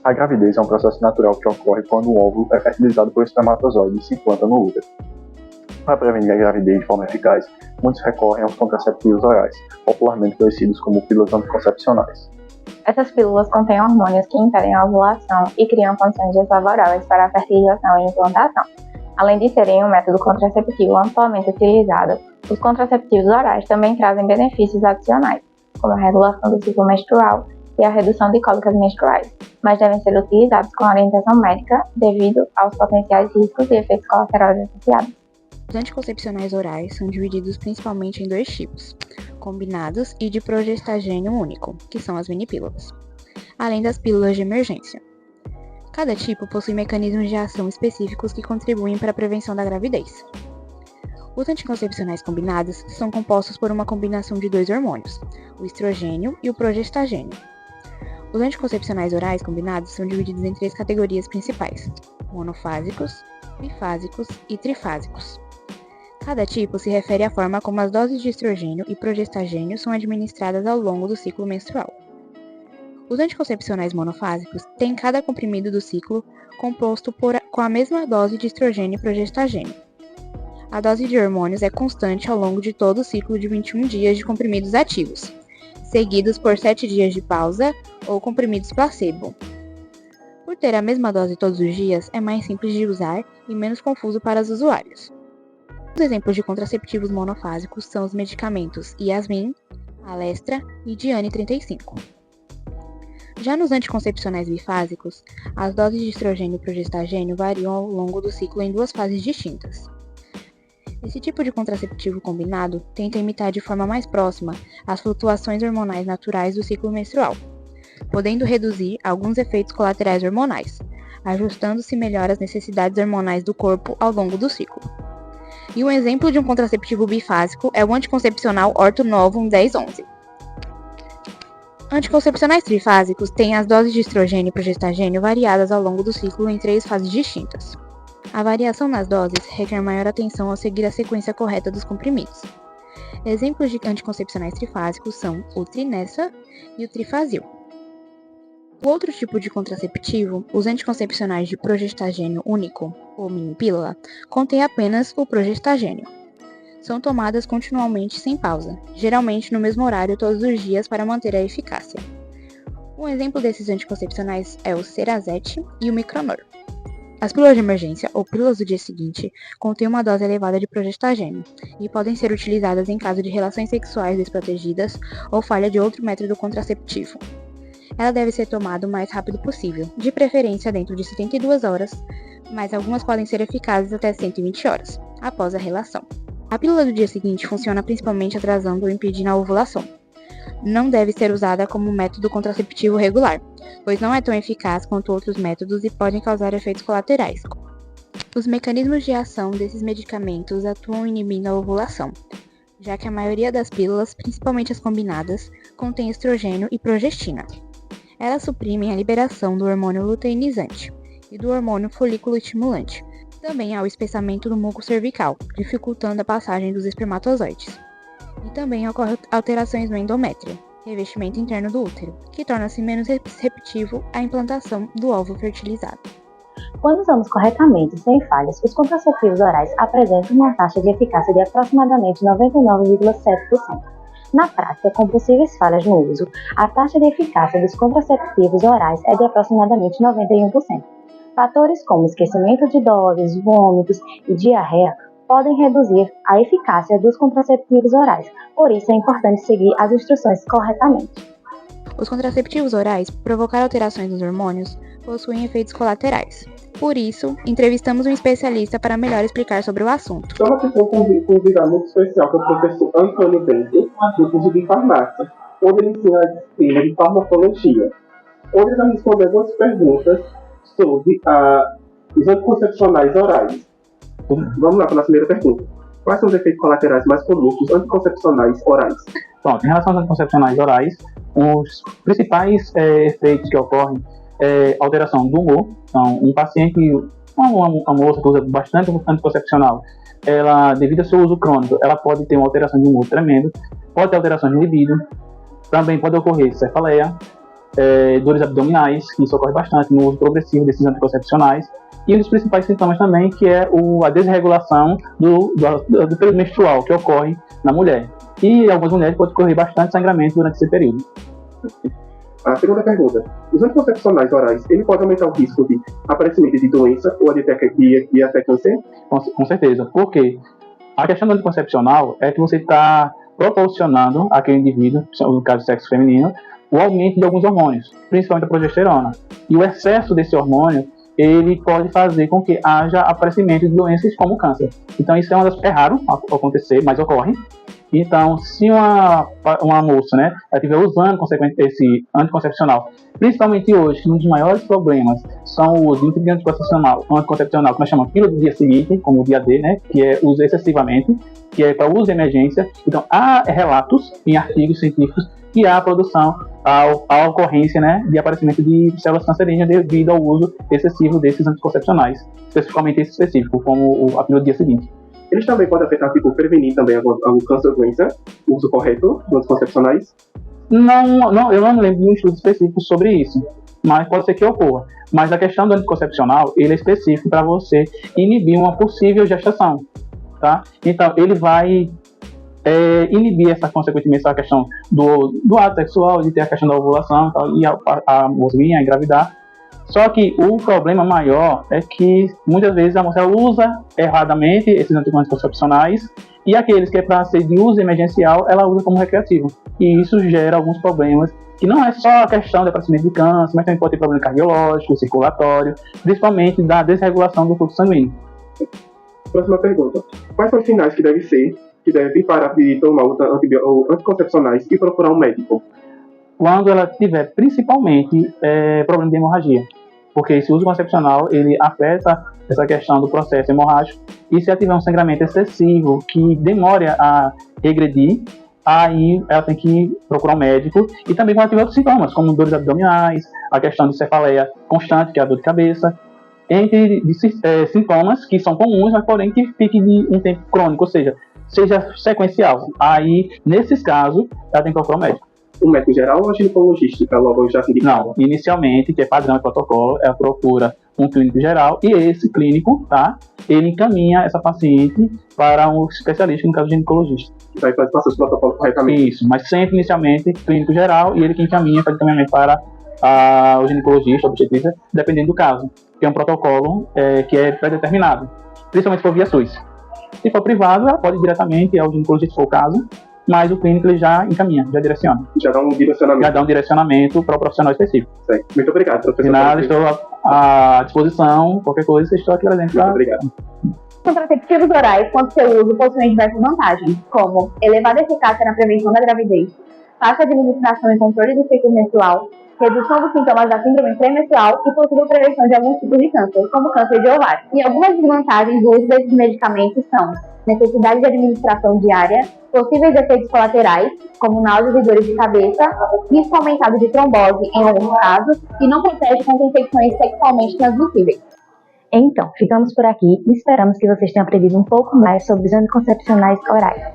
A gravidez é um processo natural que ocorre quando um óvulo é fertilizado por espermatozoide e se implanta no útero. Para prevenir a gravidez de forma eficaz, muitos recorrem aos contraceptivos orais, popularmente conhecidos como pílulas anticoncepcionais. Essas pílulas contêm hormônios que impedem a ovulação e criam condições desfavoráveis para a fertilização e implantação. Além de serem um método contraceptivo amplamente utilizado, os contraceptivos orais também trazem benefícios adicionais, como a regulação do ciclo menstrual e a redução de cólicas menstruais, mas devem ser utilizados com orientação médica devido aos potenciais riscos e efeitos colaterais associados. Os anticoncepcionais orais são divididos principalmente em dois tipos, combinados e de progestagênio único, que são as minipílulas, além das pílulas de emergência. Cada tipo possui mecanismos de ação específicos que contribuem para a prevenção da gravidez. Os anticoncepcionais combinados são compostos por uma combinação de dois hormônios, o estrogênio e o progestagênio. Os anticoncepcionais orais combinados são divididos em três categorias principais: monofásicos, bifásicos e trifásicos. Cada tipo se refere à forma como as doses de estrogênio e progestagênio são administradas ao longo do ciclo menstrual. Os anticoncepcionais monofásicos têm cada comprimido do ciclo composto com a mesma dose de estrogênio e progestagênio. A dose de hormônios é constante ao longo de todo o ciclo de 21 dias de comprimidos ativos, seguidos por 7 dias de pausa ou comprimidos placebo. Por ter a mesma dose todos os dias, é mais simples de usar e menos confuso para os usuários. Os exemplos de contraceptivos monofásicos são os medicamentos Yasmin, Alestra e Diane 35. Já nos anticoncepcionais bifásicos, as doses de estrogênio e progestagênio variam ao longo do ciclo em duas fases distintas. Esse tipo de contraceptivo combinado tenta imitar de forma mais próxima as flutuações hormonais naturais do ciclo menstrual, podendo reduzir alguns efeitos colaterais hormonais, ajustando-se melhor às necessidades hormonais do corpo ao longo do ciclo. E um exemplo de um contraceptivo bifásico é o anticoncepcional Orto Novum 1011. Anticoncepcionais trifásicos têm as doses de estrogênio e progestagênio variadas ao longo do ciclo em três fases distintas. A variação nas doses requer maior atenção ao seguir a sequência correta dos comprimidos. Exemplos de anticoncepcionais trifásicos são o Trinessa e o Trifazil. O outro tipo de contraceptivo, os anticoncepcionais de progestagênio único, ou minipílula, contém apenas o progestagênio. São tomadas continuamente sem pausa, geralmente no mesmo horário todos os dias para manter a eficácia. Um exemplo desses anticoncepcionais é o Cerazette e o Micronor. As pílulas de emergência, ou pílulas do dia seguinte, contêm uma dose elevada de progestagênio e podem ser utilizadas em caso de relações sexuais desprotegidas ou falha de outro método contraceptivo. Ela deve ser tomada o mais rápido possível, de preferência dentro de 72 horas, mas algumas podem ser eficazes até 120 horas, após a relação. A pílula do dia seguinte funciona principalmente atrasando ou impedindo a ovulação. Não deve ser usada como método contraceptivo regular, pois não é tão eficaz quanto outros métodos e podem causar efeitos colaterais. Os mecanismos de ação desses medicamentos atuam inibindo a ovulação, já que a maioria das pílulas, principalmente as combinadas, contém estrogênio e progestina. Elas suprimem a liberação do hormônio luteinizante e do hormônio folículo estimulante. Também há o espessamento do muco cervical, dificultando a passagem dos espermatozoides. E também ocorrem alterações no endométrio, revestimento interno do útero, que torna-se menos receptivo à implantação do óvulo fertilizado. Quando usamos corretamente, sem falhas, os contraceptivos orais apresentam uma taxa de eficácia de aproximadamente 99,7%. Na prática, com possíveis falhas no uso, a taxa de eficácia dos contraceptivos orais é de aproximadamente 91%. Fatores como esquecimento de doses, vômitos e diarreia podem reduzir a eficácia dos contraceptivos orais, por isso é importante seguir as instruções corretamente. Os contraceptivos orais, por provocar alterações nos hormônios, possuem efeitos colaterais. Por isso, entrevistamos um especialista para melhor explicar sobre o assunto. Estamos aqui com um convidado muito especial, que é o professor Antônio Bento, do curso de farmácia, onde ele ensina a disciplina de farmacologia. Onde ele vai responder algumas perguntas sobre os anticoncepcionais orais. Vamos lá para a nossa primeira pergunta. Quais são os efeitos colaterais mais comuns dos anticoncepcionais orais? Pronto, em relação aos anticoncepcionais orais, os principais efeitos que ocorrem é alteração do humor. Então, um paciente, uma moça que usa bastante anticoncepcional, ela, devido ao seu uso crônico, ela pode ter uma alteração de humor tremendo, pode ter alterações de libido, também pode ocorrer cefaleia, dores abdominais, que isso ocorre bastante no uso progressivo desses anticoncepcionais, e um dos principais sintomas também, que é a desregulação do período menstrual, que ocorre na mulher. E em algumas mulheres pode ocorrer bastante sangramento durante esse período. A segunda pergunta. Os anticoncepcionais orais, ele pode aumentar o risco de aparecimento de doença ou de até câncer? Com certeza. Por quê? A questão do anticoncepcional é que você está proporcionando àquele indivíduo, no caso do sexo feminino, o aumento de alguns hormônios, principalmente a progesterona. E o excesso desse hormônio, ele pode fazer com que haja aparecimento de doenças como câncer. Então isso é raro acontecer, mas ocorre. Então, se uma moça, né, estiver usando esse anticoncepcional, principalmente hoje, que um dos maiores problemas são o uso de anticoncepcional, que nós chamamos de pílula do dia seguinte, como o dia D, né, que é uso excessivamente, que é para uso de emergência. Então, há relatos em artigos científicos que há a produção, a ocorrência, né, de aparecimento de células cancerígenas devido ao uso excessivo desses anticoncepcionais, especificamente esse específico, como a pílula do dia seguinte. Eles também podem afetar, prevenir também o câncer ou doença, o uso correto dos anticoncepcionais? Não, eu não me lembro de um estudo específico sobre isso, mas pode ser que ocorra. Mas a questão do anticoncepcional, ele é específico para você inibir uma possível gestação, tá? Então, ele vai inibir consequentemente essa questão do ato sexual, de ter a questão da ovulação e a moça vir a engravidar. Só que o problema maior é que muitas vezes a moça usa erradamente esses anticoncepcionais e aqueles que é para ser de uso emergencial, ela usa como recreativo. E isso gera alguns problemas, que não é só a questão do aparecimento de câncer, mas também pode ter problema cardiológico, circulatório, principalmente da desregulação do fluxo sanguíneo. Próxima pergunta. Quais são os sinais que devem parar de tomar anticoncepcionais e procurar um médico? Quando ela tiver principalmente problema de hemorragia, porque esse uso concepcional ele afeta essa questão do processo hemorrágico, e se ela tiver um sangramento excessivo que demore a regredir, aí ela tem que procurar um médico. E também quando ela tiver outros sintomas, como dores abdominais, a questão de cefaleia constante, que é a dor de cabeça, entre sintomas que são comuns, mas porém que fiquem de um tempo crônico, ou seja sequencial. Aí, nesses casos, ela tem que procurar um médico. O médico geral ou ginecologista, logo já se indicado? Não, inicialmente, que é padrão e protocolo, ela procura um clínico geral e esse clínico, tá, ele encaminha essa paciente para um especialista, no caso ginecologista. Que vai passar os protocolos corretamente? Isso, mas sempre inicialmente clínico geral e ele que encaminha, faz encaminhamento para o ginecologista, obstetricista, dependendo do caso. Tem um protocolo que é pré-determinado, principalmente se for via SUS. Se for privado, ela pode ir diretamente ao ginecologista, se for o caso, mas o clínico ele já encaminha, já direciona. Já dá um direcionamento. Já dá um direcionamento para o profissional específico. Certo. Muito obrigado, professor. De nada, estou à disposição. Qualquer coisa, estou aqui presente. Muito obrigado. Contraceptivos orais, quando seu uso, possuem diversas vantagens, como elevada eficácia na prevenção da gravidez, taxa de administração e controle do ciclo menstrual, redução dos sintomas da síndrome pré-menstrual e possível prevenção de alguns tipos de câncer, como câncer de ovário. E algumas desvantagens do uso desses medicamentos são necessidade de administração diária, possíveis efeitos colaterais, como náuseas e dores de cabeça, risco aumentado de trombose em alguns casos, e não protege contra infecções sexualmente transmissíveis. Então, ficamos por aqui e esperamos que vocês tenham aprendido um pouco mais sobre os anticoncepcionais orais.